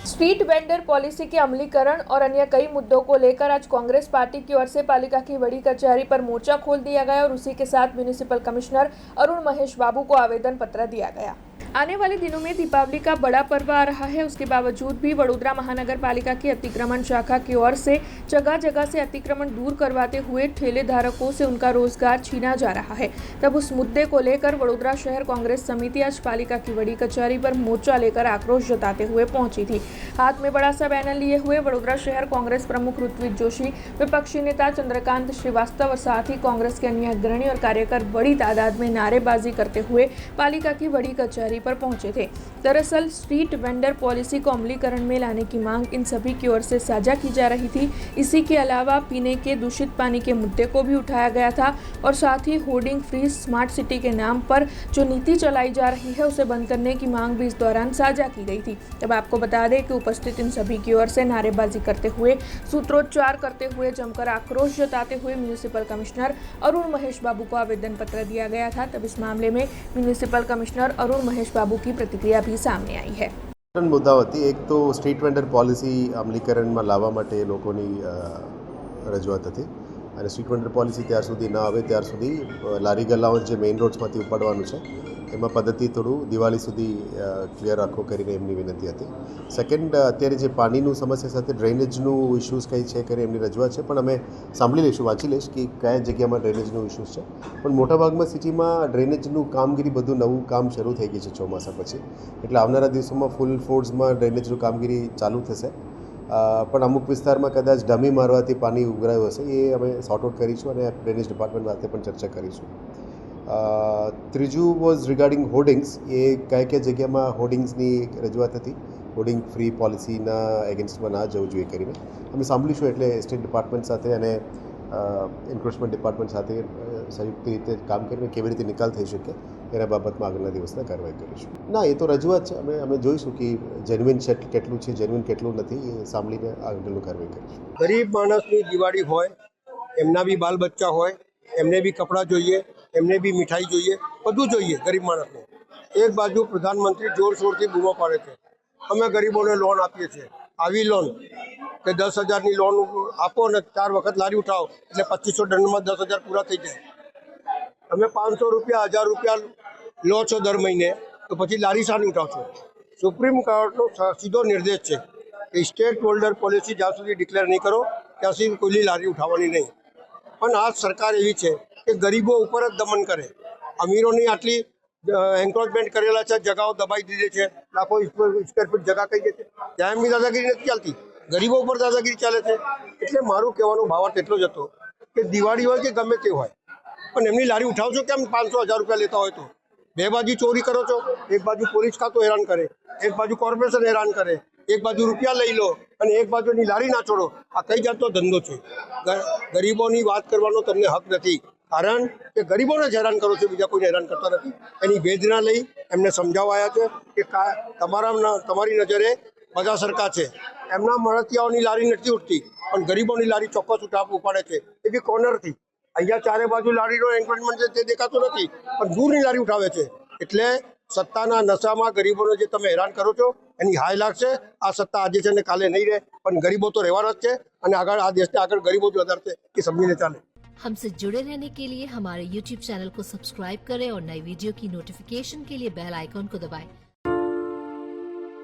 Street vendor policy के अमलीकरण और अन्य कई मुद्दों को लेकर आज कांग्रेस पार्टी की ओर से पालिका की बड़ी कचहरी पर मोर्चा खोल दिया गया और उसी के साथ म्युनिसिपल कमिश्नर अरुण महेश बाबू को आवेदन पत्र दिया गया। आने वाले दिनों में दीपावली का बड़ा पर्व आ रहा है, उसके बावजूद भी वडोदरा महानगर पालिका की अतिक्रमण शाखा की ओर से जगह जगह से अतिक्रमण दूर करवाते हुए ठेले धारकों से उनका रोजगार छीना जा रहा है। तब उस मुद्दे को लेकर वडोदरा शहर कांग्रेस समिति आज पालिका की बड़ी कचहरी पर मोर्चा लेकर आक्रोश जताते हुए पहुंची थी। हाथ में बड़ा सा बैनर लिए हुए वडोदरा शहर कांग्रेस प्रमुख ऋत्विज जोशी, विपक्षी नेता चंद्रकांत श्रीवास्तव और साथ ही कांग्रेस के अन्य अग्रणी और कार्यकर बड़ी तादाद में नारेबाजी करते हुए पालिका की बड़ी कचहरी पर पहुंचे थे। दरअसल स्ट्रीट वेंडर पॉलिसी को अमलीकरण में लाने की मांग इन सभी की ओर से साझा की जा रही थी। इसी के अलावा पीने के दूषित पानी के मुद्दे को भी उठाया गया था और साथ ही होर्डिंग फ्री स्मार्ट सिटी के नाम पर जो नीति चलाई जा रही है उसे बंद करने की मांग भी इस दौरान साझा की गई थी। अब आपको बता दें कि उपस्थित इन सभी की ओर से नारेबाजी करते हुए, सूत्रोच्चार करते हुए, जमकर आक्रोश जताते हुए म्युनिसिपल कमिश्नर अरुण महेश बाबू को आवेदन पत्र दिया गया था। तब इस मामले में म्युनिसिपल कमिश्नर अरुण महेश बाबू की प्रतिक्रिया भी सामने आई है। मुद्दा होती एक तो स्ट्रीट वेंडर पॉलिसी અમલીકરણમાં લાવવા માટે લોકોની રજૂઆત હતી અને સ્ટ્રીટ વેન્ડર પોલિસી ત્યાર સુધી ન આવે ત્યાર સુધી લારી ગલ્લાઓ જે મેઇન રોડ્સમાંથી ઉપાડવાનું છે એમાં પદ્ધતિ થોડું દિવાળી સુધી ક્લિયર રાખો કરીને એમની વિનંતી હતી। સેકન્ડ, અત્યારે જે પાણીનું સમસ્યા સાથે ડ્રેનેજનું ઇશ્યુઝ કંઈ છે કરીને એમની રજૂઆત છે, પણ અમે સાંભળી લઈશું, વાંચી લઈશ કે કયા જગ્યામાં ડ્રેનેજનું ઇશ્યુઝ છે। પણ મોટાભાગમાં સિટીમાં ડ્રેનેજનું કામગીરી બધું નવું કામ શરૂ થઈ ગઈ છે ચોમાસા પછી, એટલે આવનારા દિવસોમાં ફૂલ ફોર્સમાં ડ્રેનેજનું કામગીરી ચાલુ થશે। પણ અમુક વિસ્તારમાં કદાચ ડમી મારવાથી પાણી ઉભરાયું હશે, એ અમે સોર્ટ આઉટ કરીશું અને ડ્રેનેજ ડિપાર્ટમેન્ટ સાથે પણ ચર્ચા કરીશું। ત્રીજું વોઝ રિગાર્ડિંગ હોર્ડિંગ્સ, એ કયા કયા જગ્યામાં હોર્ડિંગ્સની રજૂઆત હતી, હોર્ડિંગ ફ્રી પોલિસીના એગેન્સ્ટમાં ના જવું જોઈએ કરીને અમે સાંભળીશું। એટલે સ્ટેટ ડિપાર્ટમેન્ટ સાથે અને એન્ફોર્સમેન્ટ ડિપાર્ટમેન્ટ સાથે સંયુક્ત રીતે કામ કરીને કેવી રીતે નિકાલ થઈ શકે એના બાબતમાં આગળના દિવસના કાર્યવાહી કરીશું। ના, એ તો રજૂઆત છે, અમે જોઈશું કે જેન્યુઇન કેટલું છે, જેન્યુઇન કેટલું નથી, એ સાંભળીને આગળનું કાર્યવાહી કરીશું। ગરીબ માણસની દિવાળી હોય, એમના બી બાલ બચ્ચા હોય, એમને બી કપડાં જોઈએ, એમને બી મીઠાઈ જોઈએ, બધું જોઈએ ગરીબ માણસને। એક બાજુ પ્રધાનમંત્રી જોરશોરથી બૂમો પાડે છે, અમે ગરીબોને લોન આપીએ છીએ, આવી લોન કે 10,000ની લોન આપો ને 4 વખત લારી ઉઠાવો એટલે 2500 દંડમાં 10,000 પૂરા થઈ જાય। તમે 500 રૂપિયા 1000 રૂપિયા લો છો દર મહિને, તો પછી લારી શાની ઉઠાવશો? સુપ્રીમ કોર્ટનો સીધો નિર્દેશ છે કે સ્ટેટ હોલ્ડર પોલિસી જ્યાં સુધી ડિક્લેર નહીં કરો ત્યાં સુધી કોઈની લારી ઉઠાવવાની નહીં। પણ આ સરકાર એવી છે કે ગરીબો ઉપર જ દમન કરે। અમીરોની આટલી એન્ક્રોચમેન્ટ કરેલા છે, જગાઓ દબાઈ દીધી છે, લાખો સ્ક્વેર ફીટ જગા કહી દે છે, ત્યાં એમની દાદાગીરી નથી ચાલતી, ગરીબો ઉપર દાદાગીરી ચાલે છે। એટલે મારું કહેવાનો ભાવાર્થ એટલો જ હતો કે દિવાળી હોય કે ગમે તે હોય, પણ એમની લારી ઉઠાવશો કેમ? 500-1000 રૂપિયા લેતા હોય તો બે બાજુ ચોરી કરો છો, એક બાજુ પોલીસ ખાતું હેરાન કરે, એક બાજુ કોર્પોરેશન હેરાન કરે, એક બાજુ રૂપિયા લઈ લો અને એક બાજુની લારી ના છોડો। આ કઈ જાતનો ધંધો છે? ગરીબોની વાત કરવાનો તમને હક નથી, કારણ કે ગરીબોને જ હેરાન કરો છો, બીજા કોઈને હેરાન કરતા નથી। એની વેદના લઈ એમને સમજાવાયા છે કે તમારી નજરે બધા સરખા છે, એમના મળતિયાઓની લારી નથી ઉઠતી પણ ગરીબોની લારી ચોક્કસ ઉપાડે છે, એ બી કોર્નરથી। અહીંયા ચારે બાજુ લારીનો એન્ક્રોચમેન્ટ છે તે દેખાતું નથી, પણ દૂરની લારી ઉઠાવે છે। એટલે સત્તાના નશામાં ગરીબોને જે તમે હેરાન કરો છો એની હાય લાગશે। આ સત્તા આજે છે ને કાલે નહીં રહે, પણ ગરીબો તો રહેવાના જ છે અને આગળ આ દેશને આગળ ગરીબો જ વધારશે, એ સમજીને ચાલે। हमसे जुड़े रहने के लिए हमारे YouTube चैनल को सब्सक्राइब करें और नई वीडियो की नोटिफिकेशन के लिए बेल आइकॉन को दबाएं।